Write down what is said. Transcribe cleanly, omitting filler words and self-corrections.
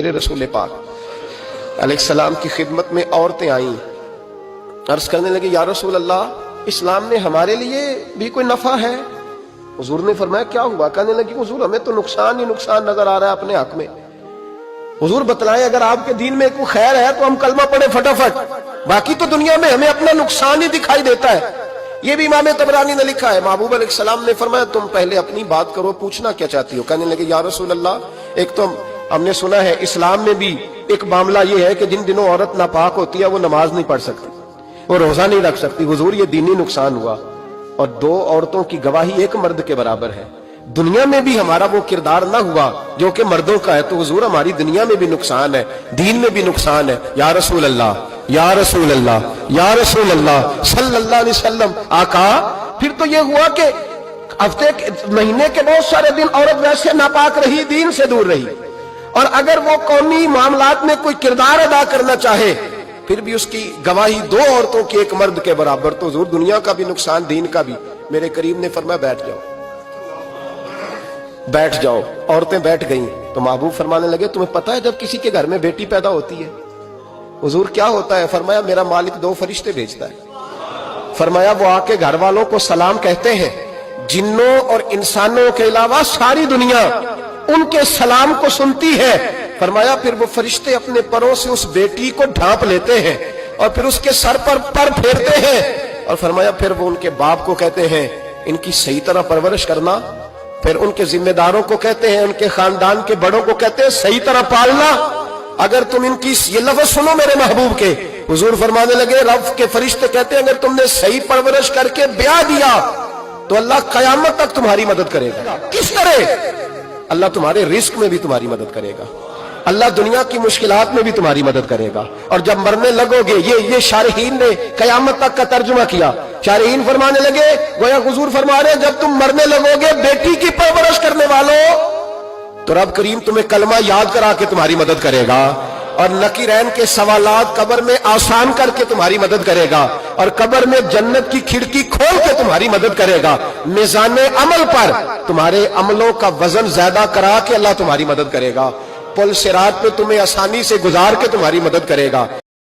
میرے رسول پاک علیہ السلام کی خدمت میں عورتیں آئیں، عرض کرنے لگے یا رسول اللہ اسلام نے ہمارے لیے بھی کوئی نفع ہے؟ حضور نے فرمایا کیا ہوا؟ کہنے لگی حضور ہمیں تو نقصان ہی نقصان نظر آ رہا ہے اپنے حق میں۔ حضور بتلائیں اگر آپ کے دین میں کوئی خیر ہے تو ہم کلمہ پڑھیں فٹافٹ، باقی تو دنیا میں ہمیں اپنا نقصان ہی دکھائی دیتا ہے۔ یہ بھی امام طبرانی نے لکھا ہے، محبوب علیہ السلام نے فرمایا تم پہلے اپنی بات کرو، پوچھنا کیا چاہتی ہو؟ کہنے لگے یا رسول اللہ ایک تو ہم نے سنا ہے اسلام میں بھی ایک معاملہ یہ ہے کہ جن دنوں عورت ناپاک ہوتی ہے وہ نماز نہیں پڑھ سکتی، وہ روزہ نہیں رکھ سکتی۔ حضور یہ دینی نقصان ہوا، اور دو عورتوں کی گواہی ایک مرد کے برابر ہے۔ دنیا میں بھی ہمارا وہ کردار نہ ہوا جو کہ مردوں کا ہے تو حضور ہماری دنیا میں بھی نقصان ہے، دین میں بھی نقصان ہے۔ یا رسول اللہ یا رسول اللہ یا رسول اللہ صلی اللہ علیہ وسلم آقا، پھر تو یہ ہوا کہ ہفتے مہینے کے بہت سارے دن عورت ویسے ناپاک رہی، دین سے دور رہی، اور اگر وہ قومی معاملات میں کوئی کردار ادا کرنا چاہے پھر بھی اس کی گواہی دو عورتوں کی ایک مرد کے برابر، تو حضور دنیا کا بھی نقصان دین کا بھی۔ میرے کریم نے فرمایا بیٹھ جاؤ بیٹھ جاؤ۔ عورتیں بیٹھ گئیں تو محبوب فرمانے لگے تمہیں پتہ ہے جب کسی کے گھر میں بیٹی پیدا ہوتی ہے حضور کیا ہوتا ہے؟ فرمایا میرا مالک دو فرشتے بھیجتا ہے، فرمایا وہ آ کے گھر والوں کو سلام کہتے ہیں، جنوں اور انسانوں کے علاوہ ساری دنیا ان کے سلام کو سنتی ہے۔ فرمایا پھر وہ فرشتے اپنے پروں سے اس بیٹی کو ڈھانپ لیتے ہیں اور پھر اس کے سر پر پر پھیرتے ہیں، اور فرمایا پھر وہ ان کے باپ کو کہتے ہیں ان کی صحیح طرح پرورش کرنا، پھر ان کے ذمہ داروں کو کہتے ہیں، ان کے خاندان کے بڑوں کو کہتے ہیں صحیح طرح پالنا۔ اگر تم ان کی یہ لفظ سنو میرے محبوب کے، حضور فرمانے لگے رب کے فرشتے کہتے ہیں اگر تم نے صحیح پرورش کر کے بیاہ دیا تو اللہ قیامت تک تمہاری مدد کرے گا۔ کس طرح؟ اللہ تمہارے رزق میں بھی تمہاری مدد کرے گا، اللہ دنیا کی مشکلات میں بھی تمہاری مدد کرے گا، اور جب مرنے لگو گے یہ شارحین نے قیامت تک کا ترجمہ کیا۔ شارحین فرمانے لگے گویا حضور فرما رہے ہیں جب تم مرنے لگو گے بیٹی کی پرورش کرنے والوں تو رب کریم تمہیں کلمہ یاد کرا کے تمہاری مدد کرے گا، اور نکیرین کے سوالات قبر میں آسان کر کے تمہاری مدد کرے گا، اور قبر میں جنت کی کھڑکی کھول کے تمہاری مدد کرے گا، میزان عمل پر تمہارے عملوں کا وزن زیادہ کرا کے اللہ تمہاری مدد کرے گا، پل صراط پہ تمہیں آسانی سے گزار کے تمہاری مدد کرے گا۔